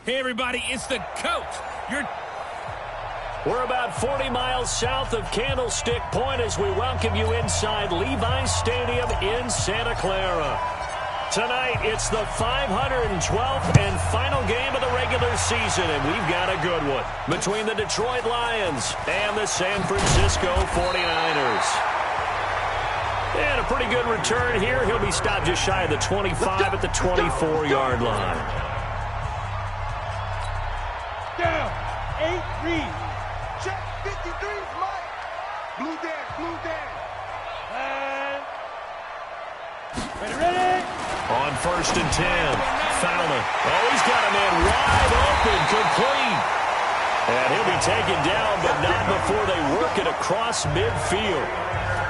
Hey, everybody, it's the coach. We're about 40 miles south of Candlestick Point as we welcome you inside Levi's Stadium in Santa Clara. Tonight, it's the 512th and final game of the regular season, and we've got a good one between the Detroit Lions and the San Francisco 49ers. And a pretty good return here. He'll be stopped just shy of the 25 at the 24-yard line. Down, 8 read. Check 53, Mike. Blue down. And ready. On 1st and 10, Fowler. Oh, he's got a man wide open, complete. And he'll be taken down, but not before they work it across midfield.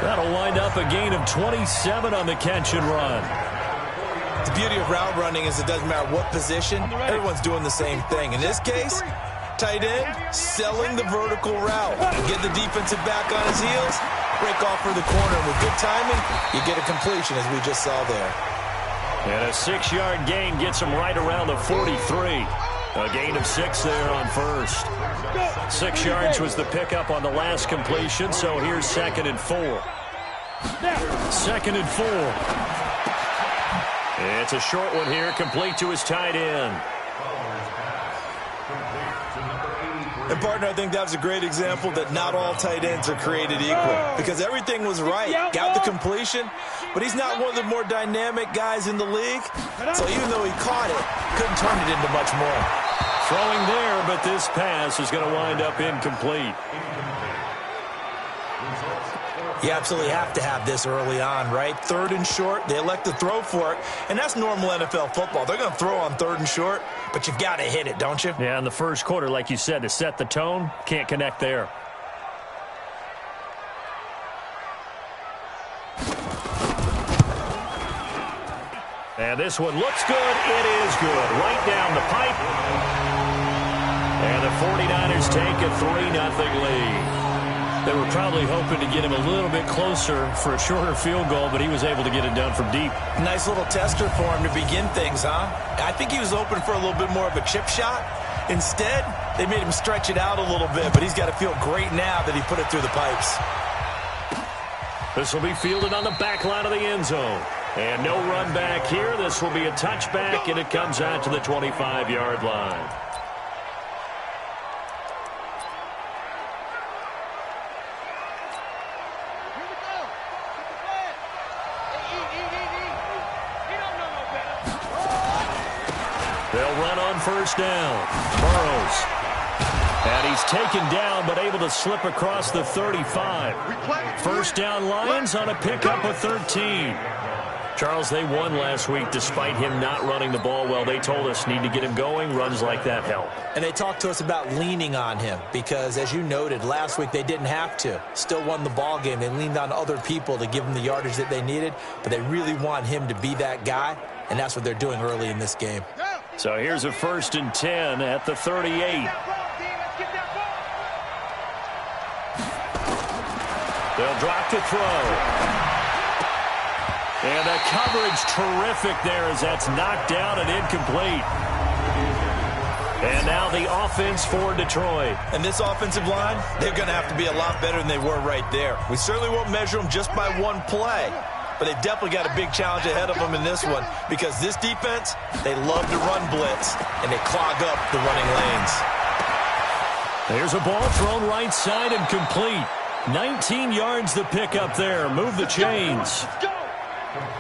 That'll wind up a gain of 27 on the catch and run. The beauty of route running is it doesn't matter what position, everyone's doing the same thing. In this case, tight end, selling the vertical route. Get the defensive back on his heels, break off for the corner. With good timing, you get a completion, as we just saw there. And a 6-yard gain gets him right around the 43. A gain of 6 there on first. 6 yards was the pickup on the last completion, so here's 2nd and 4. 2nd and 4. It's a short one here, complete to his tight end. And, partner, I think that was a great example that not all tight ends are created equal. Because everything was right. Got the completion, but he's not one of the more dynamic guys in the league. So even though he caught it, couldn't turn it into much more. Throwing there, but this pass is going to wind up incomplete. You absolutely have to have this early on, right? 3rd and short, they elect to throw for it, and that's normal NFL football. They're going to throw on 3rd and short, but you've got to hit it, don't you? Yeah, in the first quarter, like you said, to set the tone, can't connect there. And this one looks good. It is good. Right down the pipe. And the 49ers take a 3-0 lead. They were probably hoping to get him a little bit closer for a shorter field goal, but he was able to get it done from deep. Nice little tester for him to begin things, huh? I think he was open for a little bit more of a chip shot. Instead, they made him stretch it out a little bit, but he's got to feel great now that he put it through the pipes. This will be fielded on the back line of the end zone. And no run back here. This will be a touchback, and it comes out to the 25-yard line. They'll run on 1st down. Burrows. And he's taken down, but able to slip across the 35. 1st down Lions on a pickup of 13. Charles, they won last week despite him not running the ball well. They told us need to get him going. Runs like that help. And they talked to us about leaning on him because, as you noted, last week they didn't have to. Still won the ball game. They leaned on other people to give them the yardage that they needed, but they really want him to be that guy, and that's what they're doing early in this game. So here's a 1st and 10 at the 38. They'll drop to throw. And the coverage terrific there as that's knocked down and incomplete. And now the offense for Detroit. And this offensive line, they're going to have to be a lot better than they were right there. We certainly won't measure them just by one play, but they've definitely got a big challenge ahead of them in this one because this defense, they love to run blitz, and they clog up the running lanes. There's a ball thrown right side and complete. 19 yards to pick up there. Move the chains.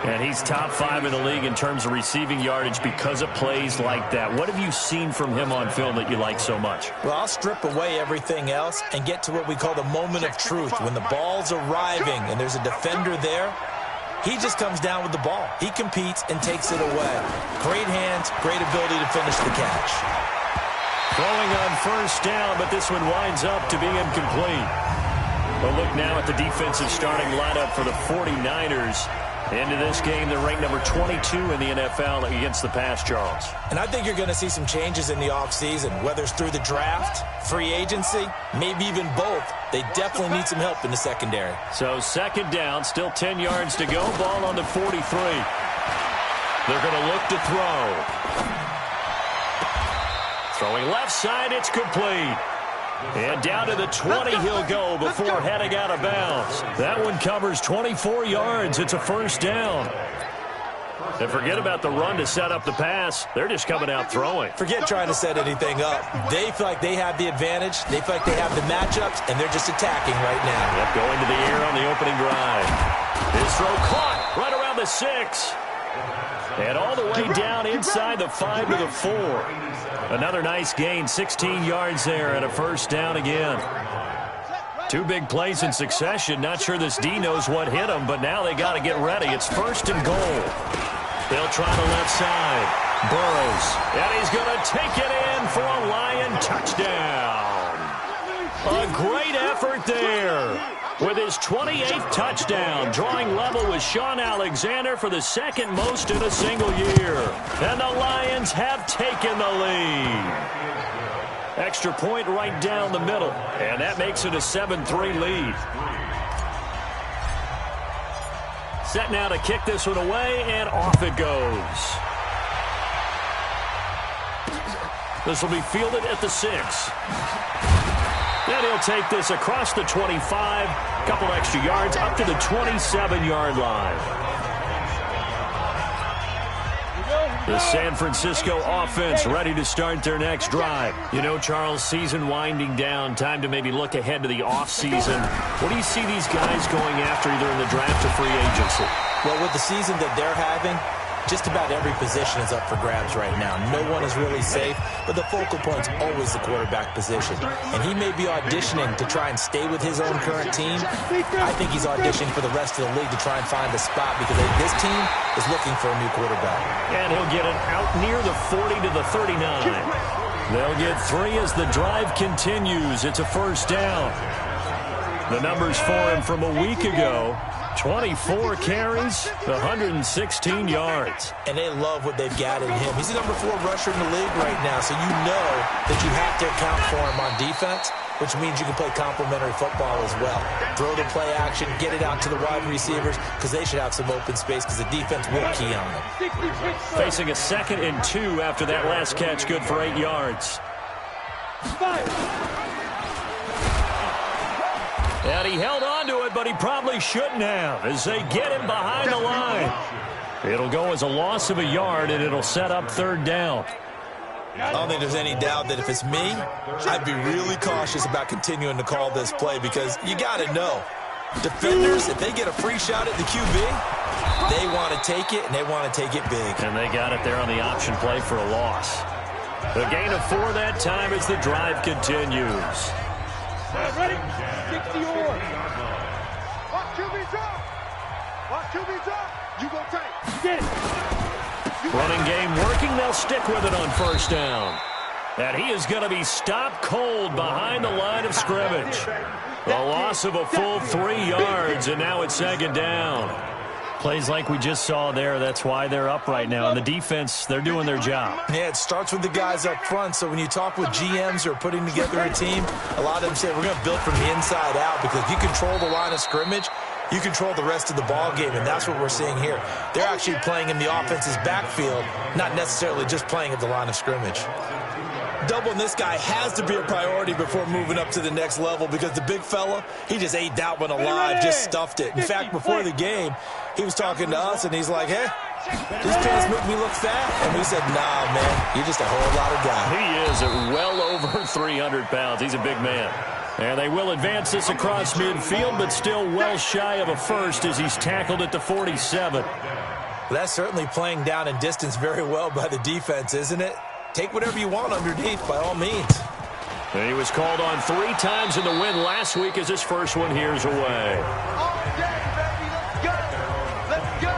And he's top 5 in the league in terms of receiving yardage because of plays like that. What have you seen from him on film that you like so much? Well, I'll strip away everything else and get to what we call the moment of truth. When the ball's arriving and there's a defender there, he just comes down with the ball. He competes and takes it away. Great hands, great ability to finish the catch. Throwing on 1st down, but this one winds up to be incomplete. But look now at the defensive starting lineup for the 49ers. Into this game, they're ranked number 22 in the NFL against the pass, Charles. And I think you're going to see some changes in the offseason, whether it's through the draft, free agency, maybe even both. They definitely need some help in the secondary. So 2nd down, still 10 yards to go. Ball on the 43. They're going to look to throw. Throwing left side, it's complete. And down to the 20 he'll go before heading out of bounds. That one covers 24 yards. It's a first down. And forget about the run to set up the pass. They're just coming out throwing. Forget trying to set anything up. They feel like they have the advantage. They feel like they have the matchups, and they're just attacking right now. Yep, going to the air on the opening drive. His throw caught right around the 6. And all the way down inside the 5 to the 4. Another nice gain, 16 yards there, and a first down again. 2 big plays in succession. Not sure this D knows what hit him, but now they got to get ready. It's first and goal. They'll try the left side. Burrows, and he's going to take it in for a Lion touchdown. A great effort there. With his 28th touchdown, drawing level with Sean Alexander for the second most in a single year. And the Lions have taken the lead. Extra point right down the middle, and that makes it a 7-3 lead. Set now to kick this one away, and off it goes. This will be fielded at the 6. Then he'll take this across the 25, couple extra yards up to the 27-yard line. The San Francisco offense ready to start their next drive. You know, Charles, season winding down, time to maybe look ahead to the offseason. What do you see these guys going after either in the draft or free agency? Well, with the season that they're having, just about every position is up for grabs right now. No one is really safe, but the focal point's always the quarterback position. And he may be auditioning to try and stay with his own current team. I think he's auditioning for the rest of the league to try and find a spot because this team is looking for a new quarterback. And he'll get it out near the 40 to the 39. They'll get 3 as the drive continues. It's a first down. The numbers for him from a week ago: 24 carries, 116 yards. And they love what they've got in him. He's the number 4 rusher in the league right now, so you know that you have to account for him on defense, which means you can play complementary football as well. Throw the play action, get it out to the wide receivers, because they should have some open space because the defense will key on them. Facing a 2nd and 2 after that last catch, good for 8 yards. And he held on to it, but he probably shouldn't have as they get him behind the line. It'll go as a loss of a yard, and it'll set up 3rd down. I don't think there's any doubt that if it's me, I'd be really cautious about continuing to call this play because you got to know. Defenders, if they get a free shot at the QB, they want to take it, and they want to take it big. And they got it there on the option play for a loss. The gain of 4 that time as the drive continues. Ready? 60 or. Watch QB drop. Watch QB drop. You go tight. Get it. Running game working. They'll stick with it on first down. And he is going to be stopped cold behind the line of scrimmage. A loss of a full 3 yards, and now it's 2nd down. Plays like we just saw there, that's why they're up right now. And the defense, they're doing their job. Yeah, it starts with the guys up front. So when you talk with GMs who are putting together a team, a lot of them say we're going to build from the inside out because if you control the line of scrimmage, you control the rest of the ball game, and that's what we're seeing here. They're actually playing in the offense's backfield, not necessarily just playing at the line of scrimmage. Doubling this guy has to be a priority before moving up to the next level because the big fella, he just ate that one alive, just stuffed it. In fact, before the game, he was talking to us, and he's like, hey, these pants make me look fat. And we said, nah, man, you're just a whole lot of guy. He is at well over 300 pounds. He's a big man. And they will advance this across midfield, but still well shy of a first as he's tackled at the 47. Well, that's certainly playing down in distance very well by the defense, isn't it? Take whatever you want underneath, by all means. And he was called on 3 times in the win last week as his first one here's away. All day, baby. Let's go. Let's go.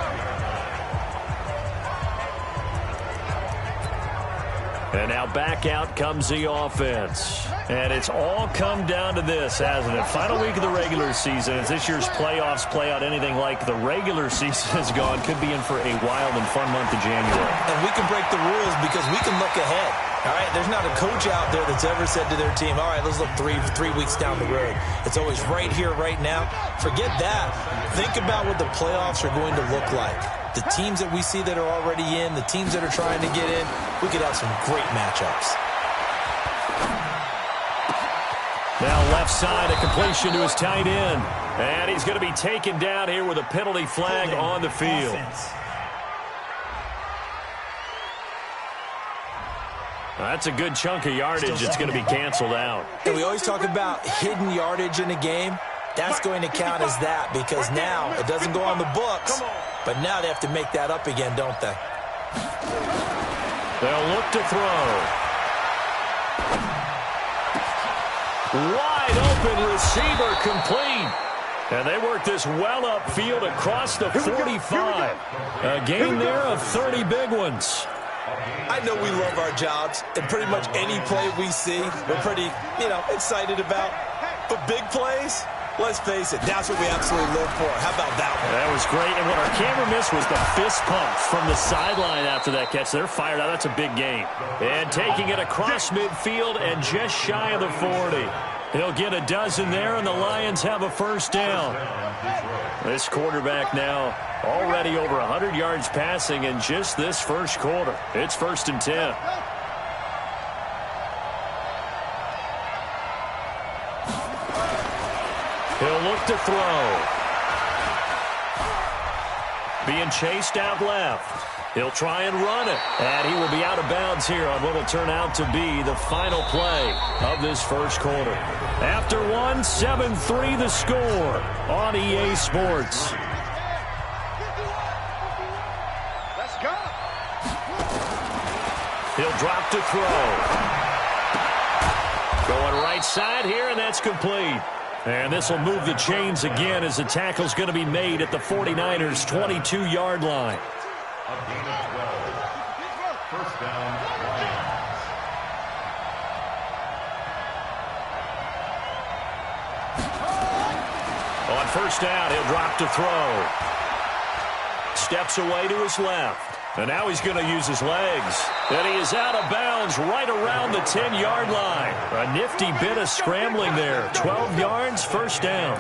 And now back out comes the offense. And it's all come down to this, hasn't it? Final week of the regular season. As this year's playoffs play out anything like the regular season has gone, could be in for a wild and fun month of January. And we can break the rules because we can look ahead. All right, there's not a coach out there that's ever said to their team, all right, let's look three weeks down the road. It's always right here, right now. Forget that. Think about what the playoffs are going to look like. The teams that we see that are already in, the teams that are trying to get in, we could have some great matchups. Now left side, a completion to his tight end. And he's going to be taken down here with a penalty flag on the field. That's a good chunk of yardage that's going to be canceled out. And we always talk about hidden yardage in a game. That's going to count as that because now it doesn't go on the books, but now they have to make that up again, don't they? They'll look to throw. Wide open receiver complete. And they work this well upfield across the 45. A gain there of 30 big ones. I know we love our jobs, and pretty much any play we see, we're pretty, excited about. But big plays, let's face it, that's what we absolutely live for. How about that one? That was great, and what our camera missed was the fist pump from the sideline after that catch. They're fired out. That's a big gain. And taking it across midfield and just shy of the 40. He'll get a dozen there, and the Lions have a first down. This quarterback now already over 100 yards passing in just this first quarter. It's 1st and 10. He'll look to throw. Being chased out left. He'll try and run it. And he will be out of bounds here on what will turn out to be the final play of this first quarter. After one, 7-3 the score on EA Sports. Let's go. He'll drop to throw. Going right side here, and that's complete. And this will move the chains again as the tackle's going to be made at the 49ers' 22-yard line. A gain of 12. First down, Lions. On first down, he'll drop to throw. Steps away to his left. And now he's going to use his legs. And he is out of bounds right around the 10-yard line. A nifty bit of scrambling there. 12 yards, first down.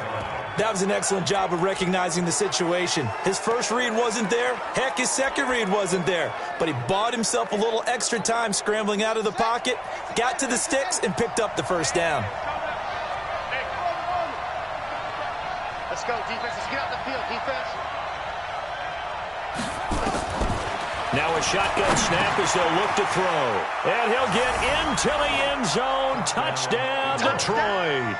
That was an excellent job of recognizing the situation. His first read wasn't there. Heck, his second read wasn't there. But he bought himself a little extra time scrambling out of the pocket, got to the sticks, and picked up the first down. Let's go, defense. Let's get out the field, defense. Now a shotgun snap as they'll look to throw. And he'll get into the end zone. Touchdown, Detroit.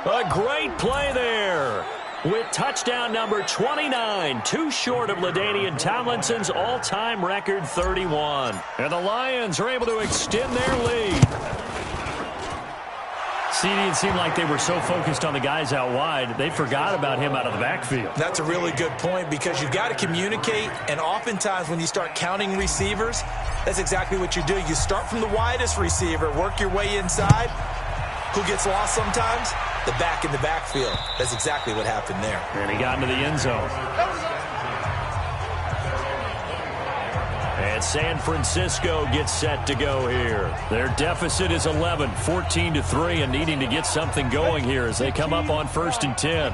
A great play there with touchdown number 29, too short of LaDainian Tomlinson's all-time record 31. And the Lions are able to extend their lead. CD, it seemed like they were so focused on the guys out wide, they forgot about him out of the backfield. That's a really good point because you've got to communicate, and oftentimes when you start counting receivers, that's exactly what you do. You start from the widest receiver, work your way inside. Who gets lost sometimes? The back in the backfield. That's exactly what happened there. And he got into the end zone. And San Francisco gets set to go here. Their deficit is 11, 14-3, and needing to get something going here as they come up on 1st and 10.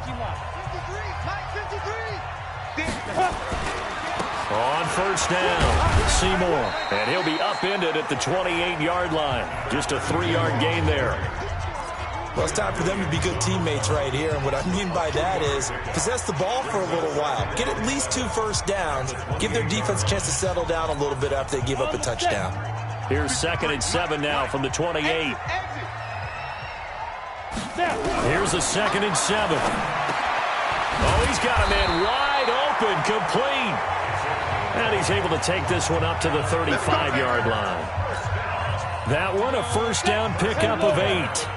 On first down, Seymour. And he'll be upended at the 28-yard line. Just a 3-yard gain there. Well, it's time for them to be good teammates right here. And what I mean by that is possess the ball for a little while. Get at least 2 first downs. Give their defense a chance to settle down a little bit after they give up a touchdown. Here's 2nd and 7 now from the 28. Here's a 2nd and 7. Oh, he's got a man wide open, complete. And he's able to take this one up to the 35-yard line. That one a first down pickup of 8.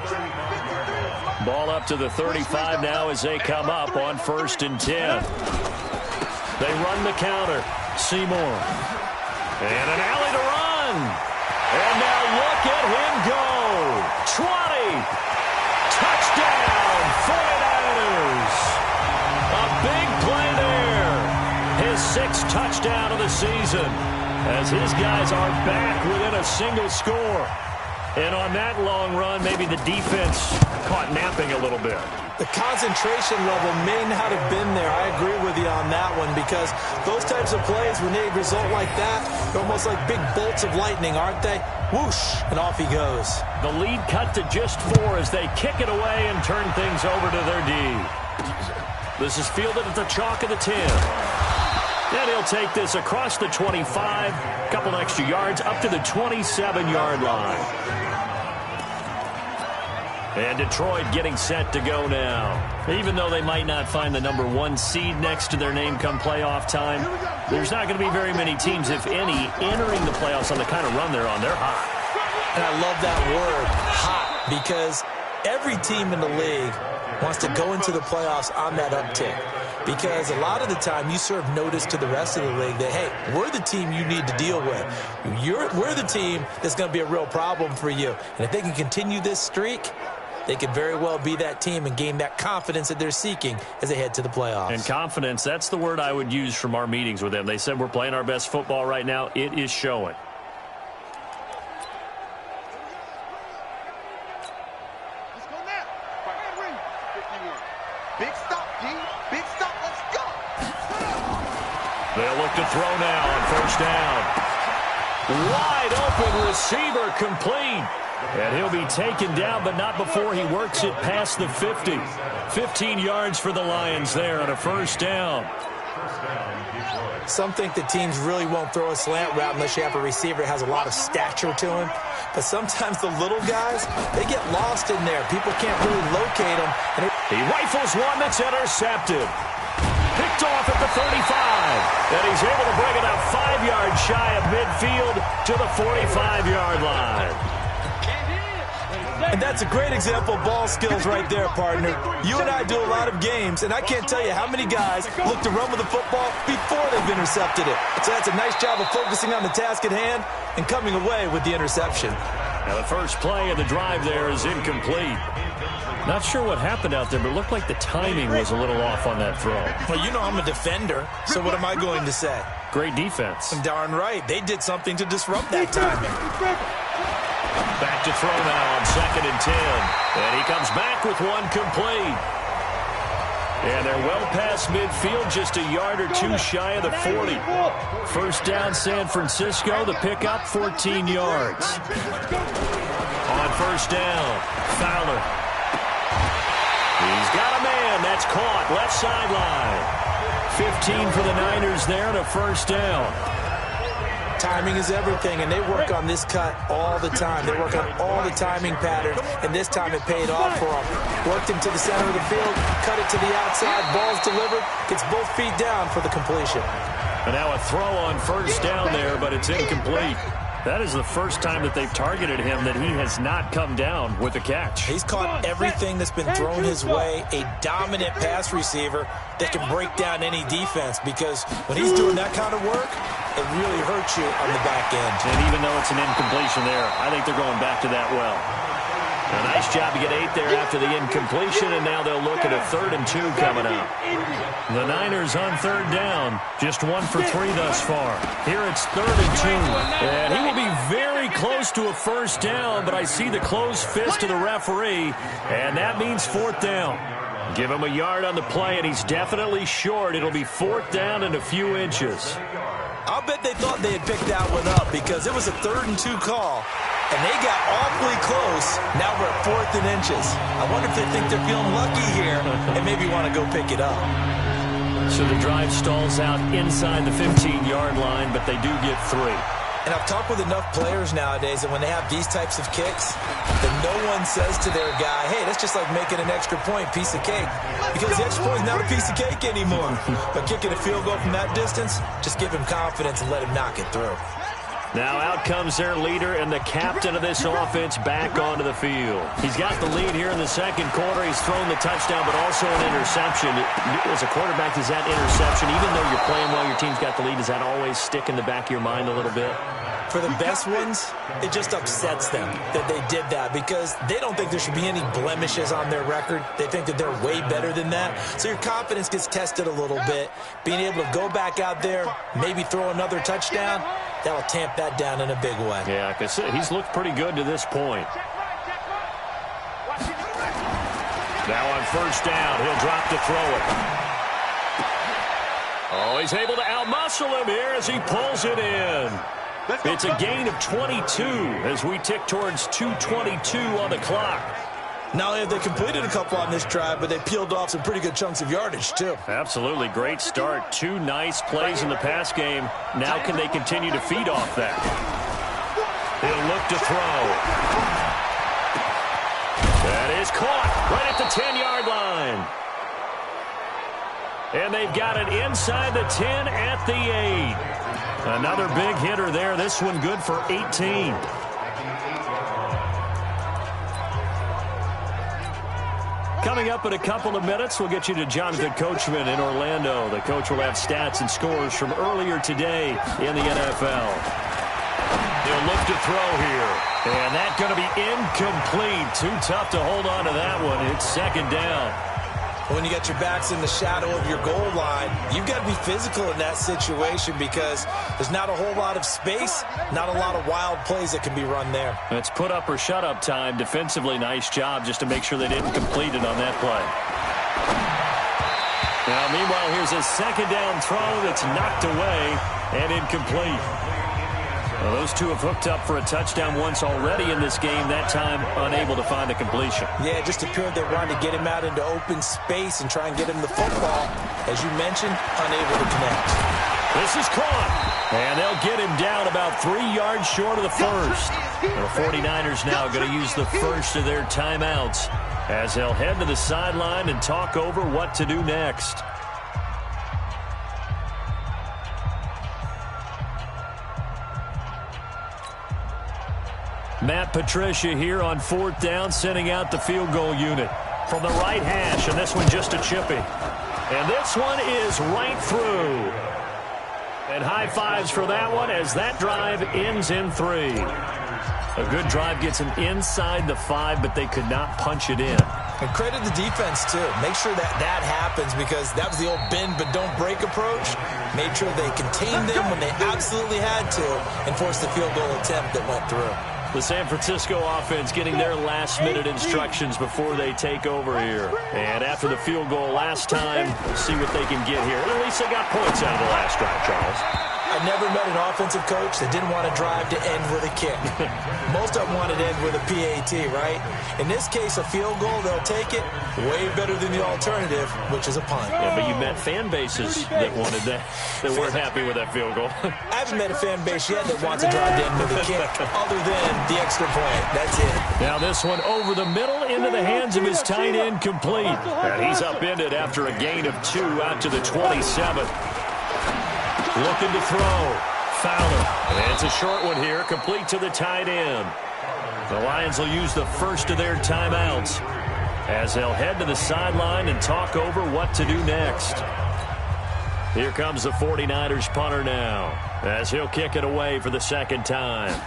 Ball up to the 35 now as they come up on 1st and 10. They run the counter. Seymour. And an alley to run. And now look at him go. 20. Touchdown, 49ers. A big play there. His 6th touchdown of the season as his guys are back within a single score. And on that long run, maybe the defense caught napping a little bit. The concentration level may not have been there. I agree with you on that one, because those types of plays, when they result like that, they're almost like big bolts of lightning, aren't they? Whoosh, and off he goes. The lead cut to just 4 as they kick it away and turn things over to their D. This is fielded at the chalk of the 10. And he'll take this across the 25, a couple extra yards, up to the 27-yard line. And Detroit getting set to go now. Even though they might not find the number 1 seed next to their name come playoff time, there's not going to be very many teams, if any, entering the playoffs on the kind of run they're on. They're hot. And I love that word, hot, because every team in the league wants to go into the playoffs on that uptick. Because a lot of the time you serve notice to the rest of the league that, hey, we're the team you need to deal with. We're the team that's going to be a real problem for you. And if they can continue this streak, they could very well be that team and gain that confidence that they're seeking as they head to the playoffs. And confidence, that's the word I would use from our meetings with them. They said we're playing our best football right now. It is showing. Let's go now. Big stop, D. Big stop. Let's go. They'll look to throw now on first down. Wide open receiver complete. And he'll be taken down, but not before he works it past the 50. 15 yards for the Lions there on a first down. Some think that teams really won't throw a slant route unless you have a receiver that has a lot of stature to him. But sometimes the little guys, they get lost in there. People can't really locate them. And he rifles one that's intercepted. Picked off at the 35. And he's able to bring it up 5 yards shy of midfield to the 45-yard line. And that's a great example of ball skills right there, partner. You and I do a lot of games, and I can't tell you how many guys look to run with the football before they've intercepted it. So that's a nice job of focusing on the task at hand and coming away with the interception. Now the first play of the drive there is incomplete. Not sure what happened out there, but it looked like the timing was a little off on that throw. Well, you know I'm a defender, so what am I going to say? Great defense. Darn right. They did something to disrupt that timing. Back to throw now on 2nd and 10. And he comes back with one complete. And they're well past midfield, just a yard or two shy of the 40. First down, San Francisco. The pickup, 14 yards. On first down, Fowler. He's got a man. That's caught. Left sideline. 15 for the Niners there and a first down. Timing is everything, and they work on this cut all the time. They work on all the timing patterns, and this time it paid off for them. Worked him to the center of the field, cut it to the outside, ball's delivered, gets both feet down for the completion. And now a throw on first down there, but it's incomplete. That is the first time that they've targeted him that he has not come down with a catch. He's caught everything that's been thrown his way, a dominant pass receiver that can break down any defense, because when he's doing that kind of work, it really hurts you on the back end. And even though it's an incompletion there, I think they're going back to that well. A nice job to get 8 there after the incompletion, and now they'll look at a 3rd and 2 coming up. The Niners on 3rd down, just 1 for 3 thus far. Here it's 3rd and 2, and he will be very close to a first down, but I see the closed fist of the referee, and that means 4th down. Give him a yard on the play, and he's definitely short. It'll be 4th down and a few inches. I'll bet they thought they had picked that one up, because it was a 3rd and 2 call. And they got awfully close. Now we're at 4th and inches. I wonder if they think they're feeling lucky here and maybe want to go pick it up. So the drive stalls out inside the 15-yard line, but they do get 3. And I've talked with enough players nowadays that when they have these types of kicks, that no one says to their guy, hey, that's just like making an extra point, piece of cake. Because the extra point is not a piece of cake anymore. But kicking a field goal from that distance, just give him confidence and let him knock it through. Now out comes their leader and the captain of this offense back onto the field. He's got the lead here in the second quarter. He's thrown the touchdown, but also an interception. As a quarterback, does that interception, even though you're playing well, your team's got the lead, does that always stick in the back of your mind a little bit? For the best ones, it just upsets them that they did that, because they don't think there should be any blemishes on their record. They think that they're way better than that. So your confidence gets tested a little bit. Being able to go back out there, maybe throw another touchdown, that'll tamp that down in a big way. Yeah, because he's looked pretty good to this point. Now on first down, he'll drop to throw it. Oh, he's able to outmuscle him here as he pulls it in. It's a gain of 22 as we tick towards 2:22 on the clock. Not only have they completed a couple on this drive, but they peeled off some pretty good chunks of yardage, too. Absolutely great start. 2 nice plays in the pass game. Now can they continue to feed off that? He'll look to throw. That is caught right at the 10-yard line. And they've got it inside the 10 at the 8. Another big hitter there. This one good for 18. Coming up in a couple of minutes, we'll get you to Jonathan Coachman in Orlando. The coach will have stats and scores from earlier today in the NFL. He'll look to throw here. And that's going to be incomplete. Too tough to hold on to that one. It's second down. When you got your backs in the shadow of your goal line, you've got to be physical in that situation because there's not a whole lot of space, not a lot of wild plays that can be run there. It's put up or shut up time. Defensively, nice job just to make sure they didn't complete it on that play. Now, meanwhile, here's a second down throw that's knocked away and incomplete. Well, those two have hooked up for a touchdown once already in this game, that time unable to find the completion. Yeah, it just appeared they wanted to get him out into open space and try and get him the football. As you mentioned, unable to connect. This is caught, and they'll get him down about 3 yards short of the first. The 49ers now going to use the first of their timeouts as they'll head to the sideline and talk over what to do next. Matt Patricia here on fourth down, sending out the field goal unit from the right hash, and this one just a chippy. And this one is right through. And high fives for that one as that drive ends in 3. A good drive gets them inside the 5, but they could not punch it in. And credit the defense, too. Make sure that happens because that was the old bend but don't break approach. Made sure they contained them when they absolutely had to and forced the field goal attempt that went through. The San Francisco offense getting their last-minute instructions before they take over here. And after the field goal last time, we'll see what they can get here. At least they got points out of the last drive, Charles. I've never met an offensive coach that didn't want to drive to end with a kick. Most of them wanted to end with a PAT, right? In this case, a field goal, they'll take it way better than the alternative, which is a punt. Yeah, but you met fan bases that wanted that, that weren't happy with that field goal. I haven't met a fan base yet that wants to drive to end with a kick other than the extra point. That's it. Now this one over the middle into the hands of his tight end complete. And he's upended after a gain of 2 out to the 27th. Looking to throw. Fowler. And it's a short one here, complete to the tight end. The Lions will use the first of their timeouts as they'll head to the sideline and talk over what to do next. Here comes the 49ers punter now as he'll kick it away for the second time.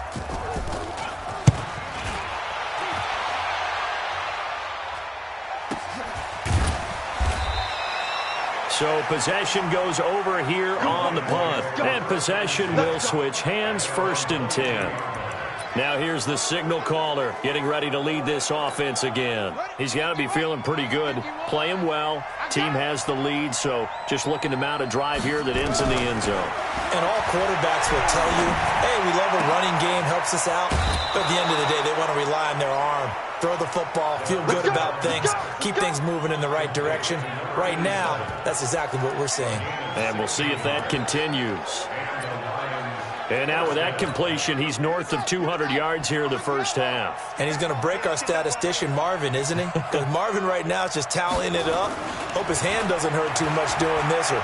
So possession goes over here on the punt. And possession will switch hands, 1st and 10. Now here's the signal caller getting ready to lead this offense again. He's got to be feeling pretty good, playing well. Team has the lead, so just looking to mount a drive here that ends in the end zone. And all quarterbacks will tell you, hey, we love a running game, helps us out. But at the end of the day, they want to rely on their arm. Throw the football, feel good about things, keep things moving in the right direction. Right now, that's exactly what we're seeing. And we'll see if that continues. And now with that completion, he's north of 200 yards here in the first half. And he's going to break our statistician Marvin, isn't he? Because Marvin right now is just tallying it up. Hope his hand doesn't hurt too much doing this or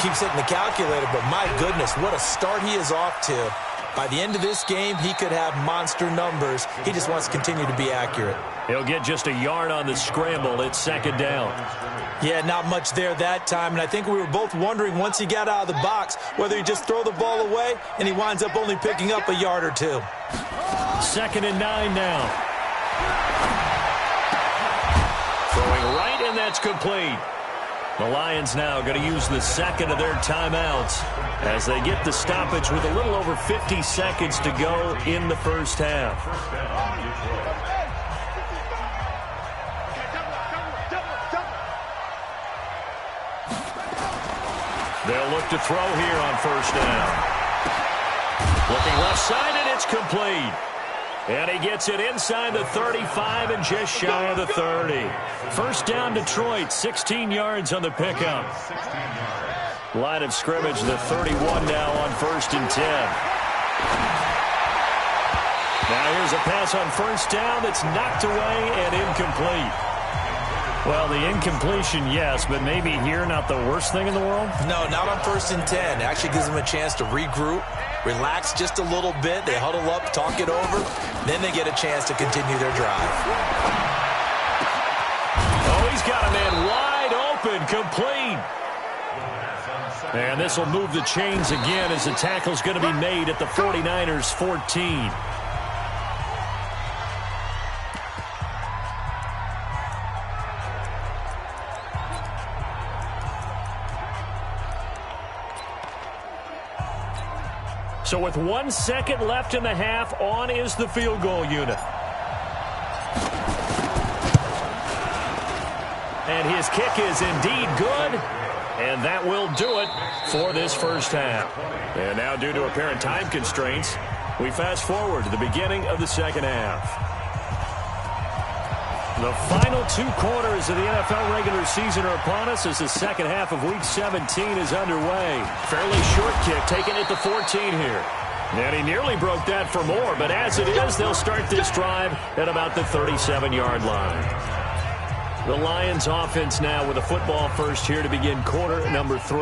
keeps hitting the calculator. But my goodness, what a start he is off to. By the end of this game, he could have monster numbers. He just wants to continue to be accurate. He'll get just a yard on the scramble. It's second down. Yeah, not much there that time. And I think we were both wondering once he got out of the box whether he'd just throw the ball away and he winds up only picking up a yard or 2. 2nd and 9 now. Throwing right, and that's complete. The Lions now going to use the second of their timeouts as they get the stoppage with a little over 50 seconds to go in the first half. They'll look to throw here on first down. Looking left side, and it's complete. And he gets it inside the 35 and just shy of the 30. First down, Detroit, 16 yards on the pickup. Line of scrimmage, the 31 now on first and 10. Now here's a pass on first down that's knocked away and incomplete. Well, the incompletion, yes, but maybe here not the worst thing in the world? No, not on first and 10. It actually gives them a chance to regroup, relax just a little bit. They huddle up, talk it over. Then they get a chance to continue their drive. Oh, he's got a man wide open, complete. And this will move the chains again as the tackle's going to be made at the 49ers 14. So with 1 second left in the half, on is the field goal unit. And his kick is indeed good. And that will do it for this first half. And now, due to apparent time constraints, we fast forward to the beginning of the second half. The final 2 quarters of the NFL regular season are upon us as the second half of Week 17 is underway. Fairly short kick taken at the 14 here. And he nearly broke that for more, but as it is, they'll start this drive at about the 37-yard line. The Lions offense now with a football first here to begin quarter number 3.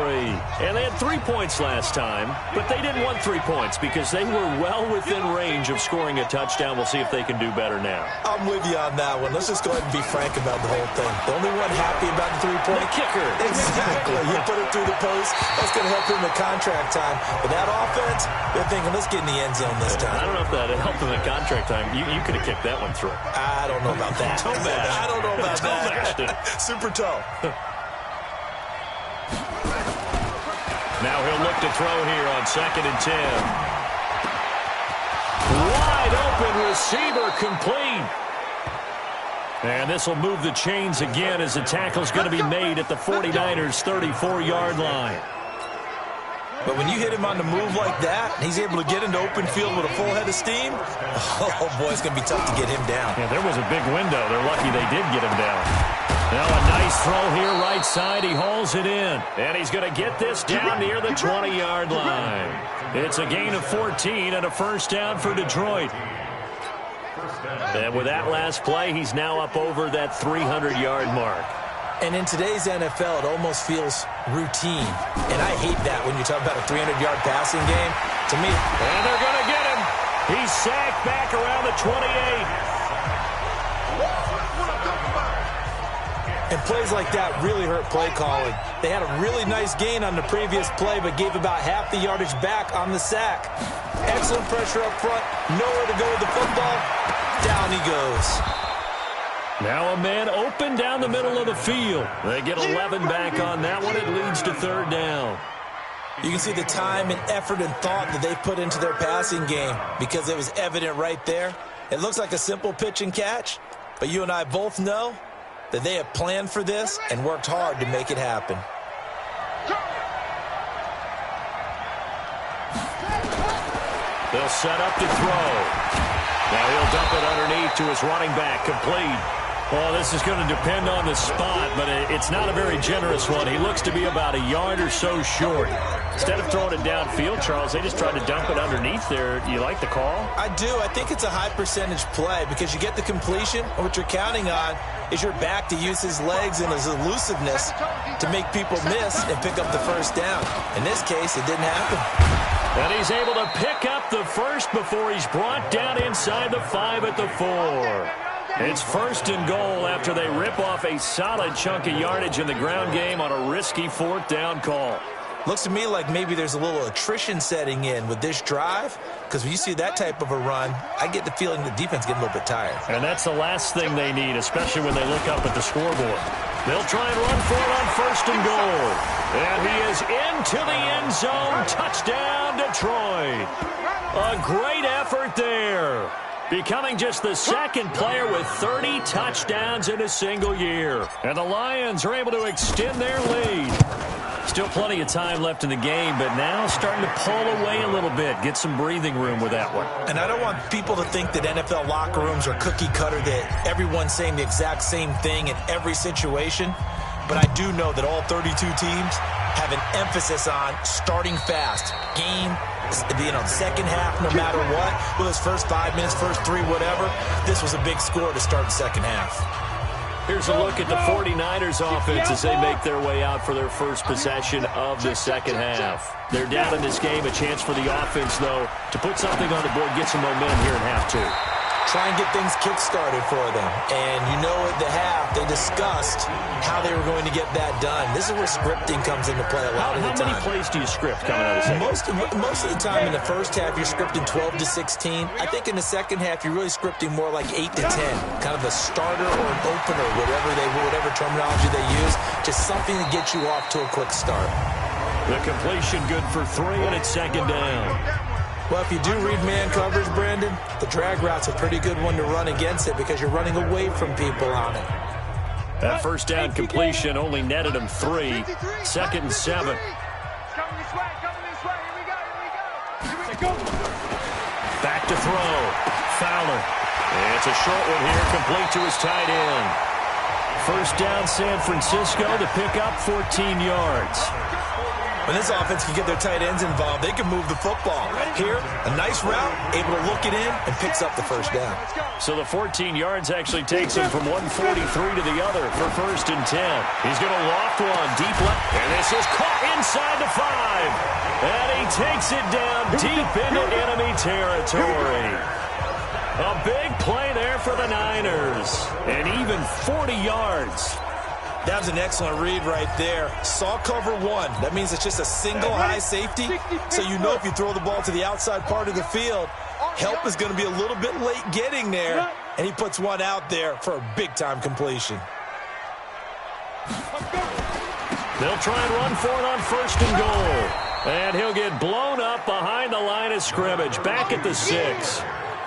And they had 3 points last time, but they didn't want 3 points because they were well within range of scoring a touchdown. We'll see if they can do better now. I'm with you on that one. Let's just go ahead and be frank about the whole thing. The only one happy about the 3-point kicker. Exactly. You put it through the post. That's going to help him at contract time. But that offense, they're thinking, let's get in the end zone this time. I don't know if that helped him at contract time. You could have kicked that one through. I don't know about that. Toe bash. I don't know about that. Super toe. Now he'll look to throw here on second and 10. Wide open receiver, complete. And this will move the chains again as the tackle's going to be made at the 49ers 34-yard line. But when you hit him on the move like that, and he's able to get into open field with a full head of steam, oh boy, it's going to be tough to get him down. Yeah, there was a big window. They're lucky they did get him down. Now a nice throw here right side. He hauls it in. And he's going to get this down near the 20-yard line. It's a gain of 14 and a first down for Detroit. And with that last play, he's now up over that 300-yard mark. And in today's NFL, it almost feels routine. And I hate that when you talk about a 300-yard passing game. To me, and they're going to get him. He's sacked back around the 28. And plays like that really hurt play calling. They had a really nice gain on the previous play, but gave about half the yardage back on the sack. Excellent pressure up front. Nowhere to go with the football. Down he goes. Now a man open down the middle of the field. They get 11 back on that one. It leads to third down. You can see the time and effort and thought that they put into their passing game because it was evident right there. It looks like a simple pitch and catch, but you and I both know that they have planned for this and worked hard to make it happen. They'll set up to throw. Now he'll dump it underneath to his running back, complete. Well, this is going to depend on the spot, but it's not a very generous one. He looks to be about a yard or so short. Instead of throwing it downfield, Charles, they just tried to dump it underneath there. You like the call? I do. I think it's a high percentage play because you get the completion, and what you're counting on is your back to use his legs and his elusiveness to make people miss and pick up the first down. In this case, it didn't happen. And he's able to pick up the first before he's brought down inside the 5 at the 4. It's first and goal after they rip off a solid chunk of yardage in the ground game on a risky fourth down call. Looks to me like maybe there's a little attrition setting in with this drive, because when you see that type of a run, I get the feeling the defense getting a little bit tired. And that's the last thing they need, especially when they look up at the scoreboard. They'll try and run for it on 1st and goal. And he is into the end zone. Touchdown, Detroit. A great effort there. Becoming just the 2nd player with 30 touchdowns in a single year. And the Lions are able to extend their lead. Still plenty of time left in the game, but now starting to pull away a little bit. Get some breathing room with that one. And I don't want people to think that NFL locker rooms are cookie cutter, that everyone's saying the exact same thing in every situation. But I do know that all 32 teams have an emphasis on starting fast. Game, second half, no matter what. Well, his first 5 minutes, first 3, whatever. This was a big score to start the second half. Here's a look at the 49ers offense as they make their way out for their first possession of the second half. They're down in this game. A chance for the offense, though, to put something on the board, get some momentum here in half 2. Try and get things kick-started for them. And you know at the half, they discussed how they were going to get that done. This is where scripting comes into play a lot of the time. How many plays do you script coming out of the second? Most of the time in the first half, you're scripting 12 to 16. I think in the second half, you're really scripting more like 8 to 10. Kind of a starter or an opener, whatever terminology they use. Just something to get you off to a quick start. The completion good for 3, and it's 2nd down. Well, if you do read man coverage, Brandon, the drag route's a pretty good one to run against it because you're running away from people on it. That 1st down completion only netted him 3. 2nd and 7. Coming this way, here we go. Back to throw. Fowler. It's a short one here, complete to his tight end. 1st down, San Francisco. The pickup, 14 yards. When this offense can get their tight ends involved, they can move the football. Here, a nice route, able to look it in, and picks up the 1st down. So the 14 yards actually takes him from 143 to the other for 1st and 10. He's going to loft one deep left, and this is caught inside the 5. And he takes it down deep into enemy territory. A big play there for the Niners, and even 40 yards. That was an excellent read right there. Saw cover 1. That means it's just a single high safety. So you know if you throw the ball to the outside part of the field, help is going to be a little bit late getting there. And he puts one out there for a big-time completion. They'll try and run for it on 1st and goal. And he'll get blown up behind the line of scrimmage. Back at the 6.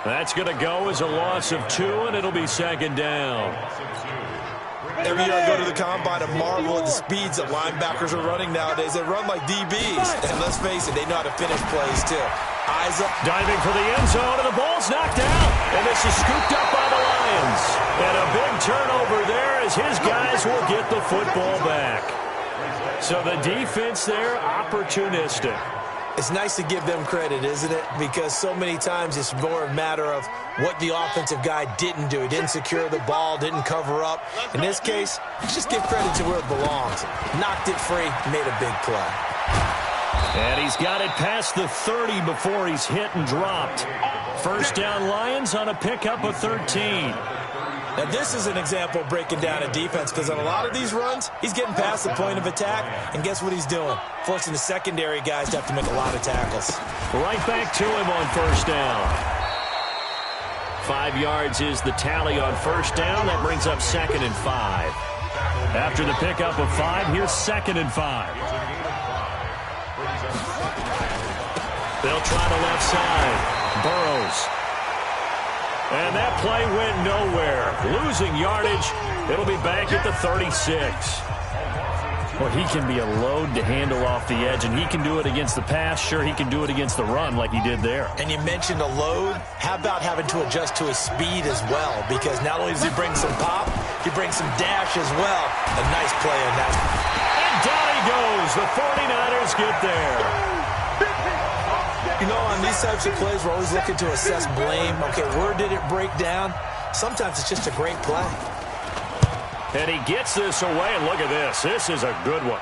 That's going to go as a loss of 2, and it'll be 2nd down. Every year I go to the combine and marvel at the speeds that linebackers are running nowadays. They run like DBs. And let's face it, they know how to finish plays too. Eyes up. Diving for the end zone, and the ball's knocked out. And this is scooped up by the Lions. And a big turnover there as his guys will get the football back. So the defense there, opportunistic. It's nice to give them credit, isn't it? Because so many times it's more a matter of what the offensive guy didn't do. He didn't secure the ball, didn't cover up. In this case, just give credit to where it belongs. Knocked it free, made a big play. And he's got it past the 30 before he's hit and dropped. 1st down Lions on a pickup of 13. Now, this is an example of breaking down a defense because on a lot of these runs, he's getting past the point of attack, and guess what he's doing? Forcing the secondary guys to have to make a lot of tackles. Right back to him on 1st down. 5 yards is the tally on 1st down. That brings up 2nd and 5. After the pickup of 5, here's 2nd and 5. They'll try the left side. Burrows. And that play went nowhere. Losing yardage. It'll be back at the 36. Well, he can be a load to handle off the edge, and he can do it against the pass. Sure, he can do it against the run like he did there. And you mentioned a load. How about having to adjust to his speed as well? Because not only does he bring some pop, he brings some dash as well. A nice play on that. And down he goes. The 49ers get there. You know, on these types of plays, we're always looking to assess blame. Okay, where did it break down? Sometimes it's just a great play. And he gets this away, and look at this. This is a good one.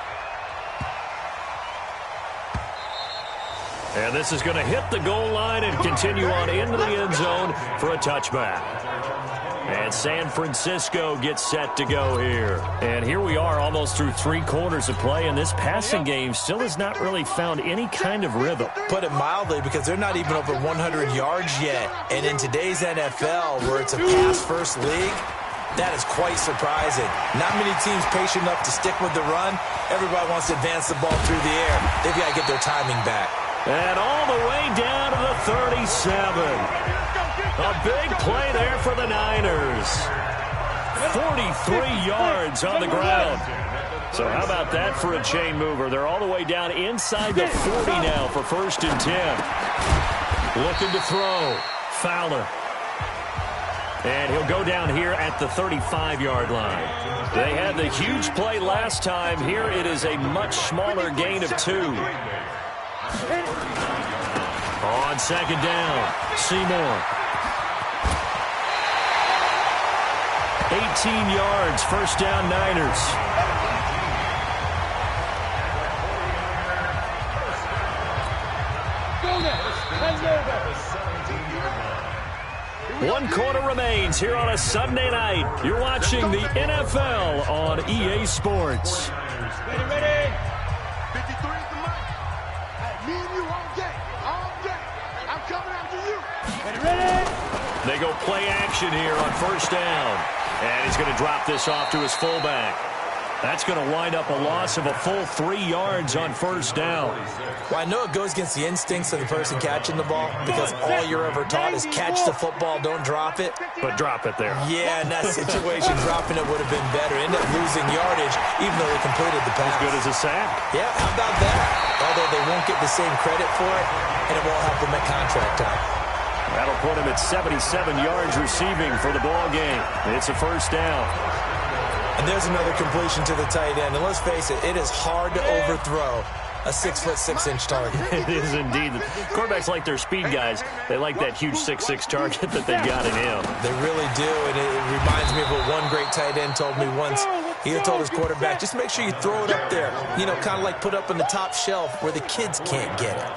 And this is going to hit the goal line and continue on into the end zone for a touchback. And San Francisco gets set to go here. And here we are almost through 3 quarters of play, and this passing game still has not really found any kind of rhythm. Put it mildly, because they're not even over 100 yards yet. And in today's NFL, where it's a pass-first league, that is quite surprising. Not many teams patient enough to stick with the run. Everybody wants to advance the ball through the air. They've got to get their timing back. And all the way down to the 37. A big play there for the Niners. 43 yards on the ground. So how about that for a chain mover? They're all the way down inside the 40 now for 1st and 10. Looking to throw. Fowler. And he'll go down here at the 35-yard line. They had the huge play last time. Here it is a much smaller gain of 2. On 2nd down, Seymour. 18 yards, 1st down, Niners. One quarter remains here on a Sunday night. You're watching the NFL on EA Sports. Ready? 53 is the mic. Hey, me and you all day. All day. I'm coming after you. Ready? They go play action here on 1st down. And he's going to drop this off to his fullback. That's going to wind up a loss of a full 3 yards on 1st down. Well, I know it goes against the instincts of the person catching the ball, because all you're ever taught is catch the football, don't drop it. But drop it there. Yeah, in that situation, dropping it would have been better. End up losing yardage, even though they completed the pass. As good as a sack. Yeah, how about that? Although they won't get the same credit for it, and it won't help them at contract time. That'll put him at 77 yards receiving for the ball game. It's a 1st down. And there's another completion to the tight end. And let's face it, it is hard to overthrow a 6'6" target. It is indeed. Quarterbacks like their speed guys. They like that huge 6'6" target that they've got in him. They really do, and it reminds me of what one great tight end told me once. He had told his quarterback, just make sure you throw it up there. You know, kind of like put up on the top shelf where the kids can't get it.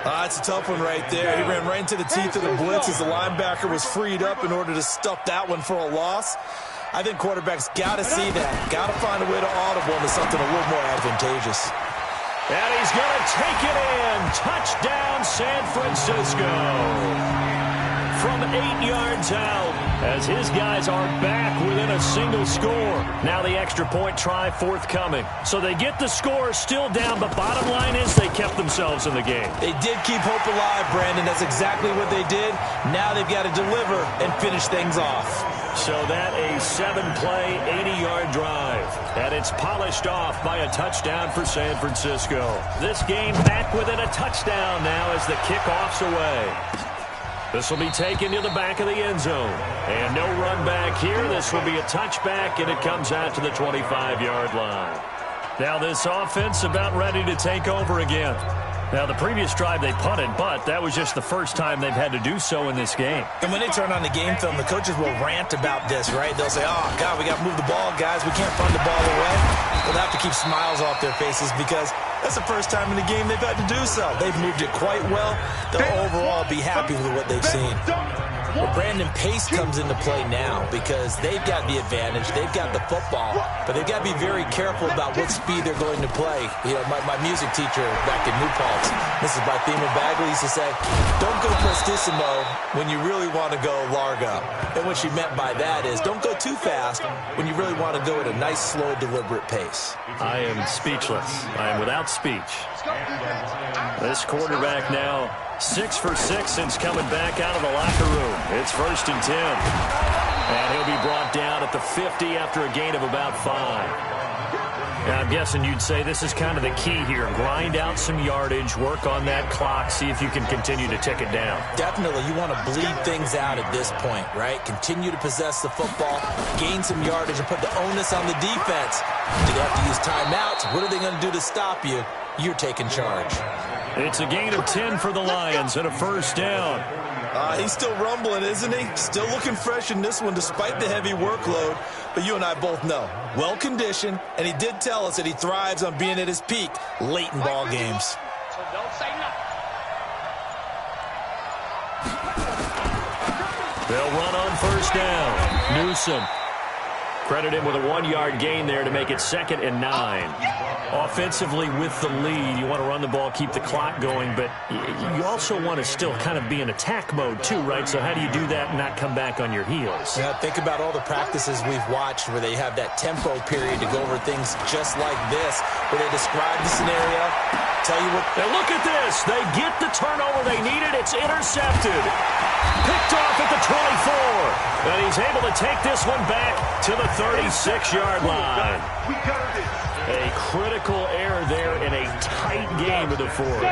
That's a tough one right there. He ran right into the teeth of the blitz as the linebacker was freed up in order to stuff that one for a loss. I think quarterbacks got to see that. Got to find a way to audible into something a little more advantageous. And he's going to take it in. Touchdown, San Francisco. From 8 yards out, as his guys are back within a single score. Now the extra point try forthcoming. So they get the score still down, but bottom line is they kept themselves in the game. They did keep hope alive, Brandon. That's exactly what they did. Now they've got to deliver and finish things off. So that a 7-play, 80-yard drive. And it's polished off by a touchdown for San Francisco. This game back within a touchdown now as the kickoff's away. This will be taken to the back of the end zone. And no run back here. This will be a touchback, and it comes out to the 25-yard line. Now this offense about ready to take over again. Now, the previous drive they punted, but that was just the first time they've had to do so in this game. And when they turn on the game film, the coaches will rant about this, right? They'll say, oh, God, we got to move the ball, guys. We can't punt the ball away. They'll have to keep smiles off their faces because that's the first time in the game they've had to do so. They've moved it quite well. They'll overall be happy with what they've seen. Well, Brandon, pace comes into play now because they've got the advantage. They've got the football, but they've got to be very careful about what speed they're going to play. You know, my music teacher back in New Paltz, Mrs. Bythema Bagley, used to say, don't go prestissimo when you really want to go largo. And what she meant by that is don't go too fast when you really want to go at a nice, slow, deliberate pace. I am speechless. I am without speech. This quarterback now 6 for 6 since coming back out of the locker room. It's 1st and 10. And he'll be brought down at the 50 after a gain of about 5. Now, I'm guessing you'd say this is kind of the key here. Grind out some yardage, work on that clock, see if you can continue to tick it down. Definitely. You want to bleed things out at this point, right? Continue to possess the football, gain some yardage, and put the onus on the defense. Do they have to use timeouts? What are they going to do to stop you? You're taking charge. It's a gain of 10 for the Lions and a 1st down. He's still rumbling, isn't he? Still looking fresh in this one despite the heavy workload. But you and I both know, well-conditioned, and he did tell us that he thrives on being at his peak late in ball games. So don't say nothing. They'll run on first down. Newsom. Credit him with a 1-yard gain there to make it 2nd and 9. Offensively with the lead, you want to run the ball, keep the clock going, but you also want to still kind of be in attack mode too, right? So how do you do that and not come back on your heels? Yeah, think about all the practices we've watched where they have that tempo period to go over things just like this, where they describe the scenario, tell you what. And look at this. They get the turnover they needed. It's intercepted. Picked off at the 24. And he's able to take this one back to the 36-yard line. We covered it. A critical error there in a tight game of the fourth.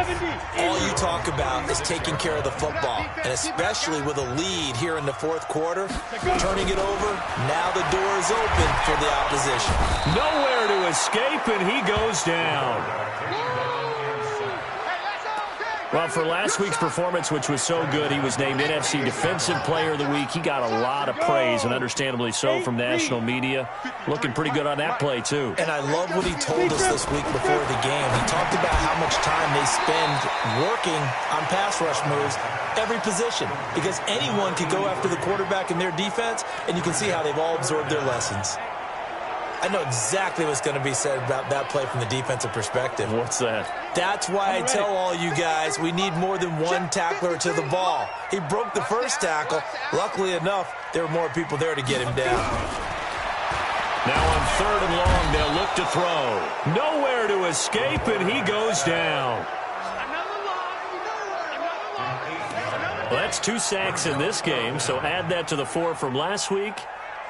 All you talk about is taking care of the football, and especially with a lead here in the fourth quarter, turning it over, now the door is open for the opposition. Nowhere to escape, and he goes down. Well, for last week's performance, which was so good, he was named NFC Defensive Player of the Week. He got a lot of praise, and understandably so, from national media. Looking pretty good on that play, too. And I love what he told us this week before the game. He talked about how much time they spend working on pass rush moves, every position, because anyone could go after the quarterback in their defense, and you can see how they've all absorbed their lessons. I know exactly what's going to be said about that play from the defensive perspective. What's that? That's why I tell all you guys we need more than one tackler to the ball. He broke the first tackle. Luckily enough, there were more people there to get him down. Now on 3rd and long, they'll look to throw. Nowhere to escape, and he goes down. Well, that's 2 sacks in this game, so add that to the 4 from last week.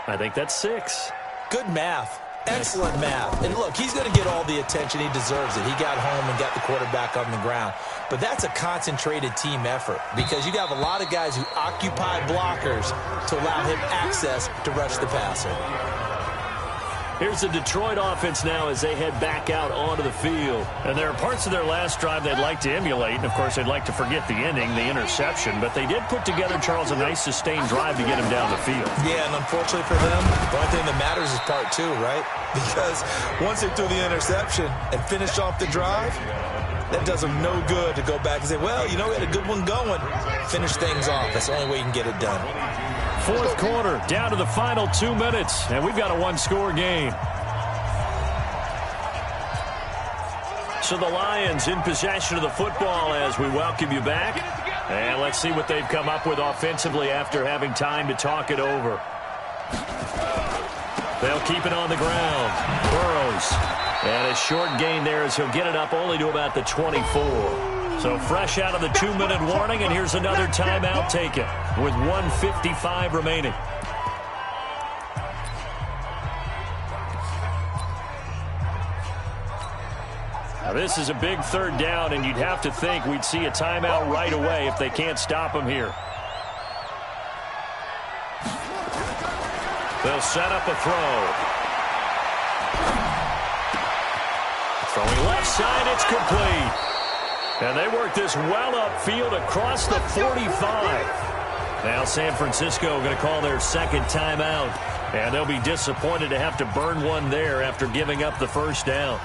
I think that's 6. Good math. Excellent math. And look, he's going to get all the attention. He deserves it. He got home and got the quarterback on the ground. But that's a concentrated team effort because you have a lot of guys who occupy blockers to allow him access to rush the passer. Here's the Detroit offense now as they head back out onto the field. And there are parts of their last drive they'd like to emulate. And, of course, they'd like to forget the ending, the interception. But they did put together, Charles, a nice sustained drive to get him down the field. Yeah, and unfortunately for them, the only thing that matters is part 2, right? Because once they threw the interception and finished off the drive, that does them no good to go back and say, well, you know, we had a good one going. Finish things off. That's the only way you can get it done. Fourth quarter, down to the final 2 minutes, and we've got a 1-score game. So the Lions in possession of the football as we welcome you back. And let's see what they've come up with offensively after having time to talk it over. They'll keep it on the ground. Burrows. And a short gain there as he'll get it up only to about the 24. So fresh out of the 2-minute warning, and here's another timeout taken with 1:55 remaining. Now this is a big 3rd down, and you'd have to think we'd see a timeout right away if they can't stop him here. They'll set up a throw. Throwing left side, it's complete. And they work this well upfield across the 45. Now San Francisco going to call their 2nd timeout. And they'll be disappointed to have to burn one there after giving up the first down.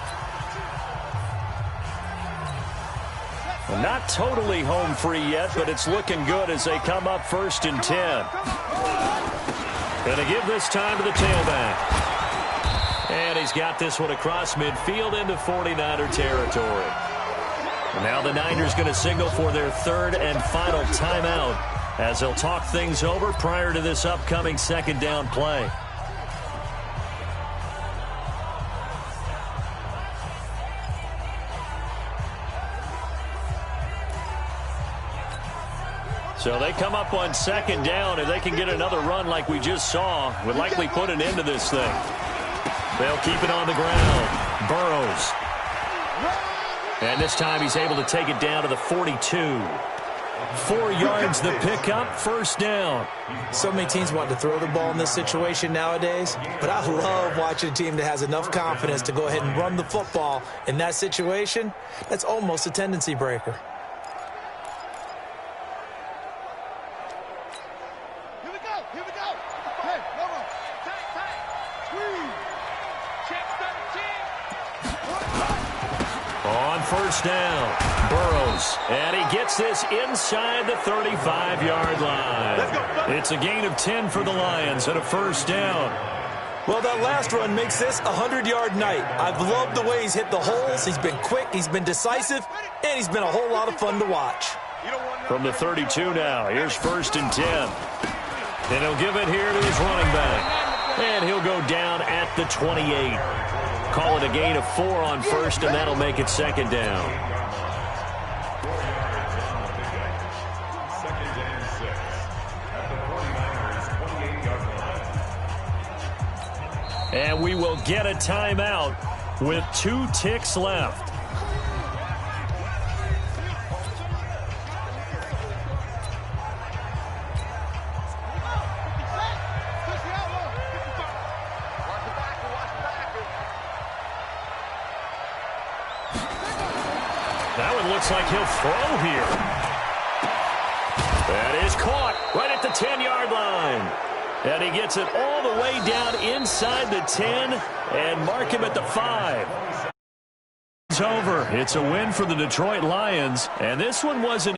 Well, not totally home free yet, but it's looking good as they come up 1st and 10. Going to give this time to the tailback. And he's got this one across midfield into 49er territory. Now the Niners going to signal for their 3rd and final timeout as they'll talk things over prior to this upcoming 2nd down play. So they come up on 2nd down. If they can get another run like we just saw, would likely put an end to this thing. They'll keep it on the ground. Burrows. And this time he's able to take it down to the 42. 4 yards the pickup, 1st down. So many teams want to throw the ball in this situation nowadays, but I love watching a team that has enough confidence to go ahead and run the football in that situation. That's almost a tendency breaker. On first down, Burrows, and he gets this inside the 35-yard line. It's a gain of 10 for the Lions and a first down. Well, that last run makes this a 100-yard night. I've loved the way he's hit the holes. He's been quick, he's been decisive, and he's been a whole lot of fun to watch. From the 32 now, here's first and 10. And he'll give it here to his running back. And he'll go down at the 28. Call it a gain of 4 on first, and that'll make it second down. Second and 6 at the 49ers' 28-yard line. And we will get a timeout with 2 ticks left. That one looks like he'll throw here. That is caught right at the 10-yard line. And he gets it all the way down inside the 10 and mark him at the 5. It's over. It's a win for the Detroit Lions, and this one wasn't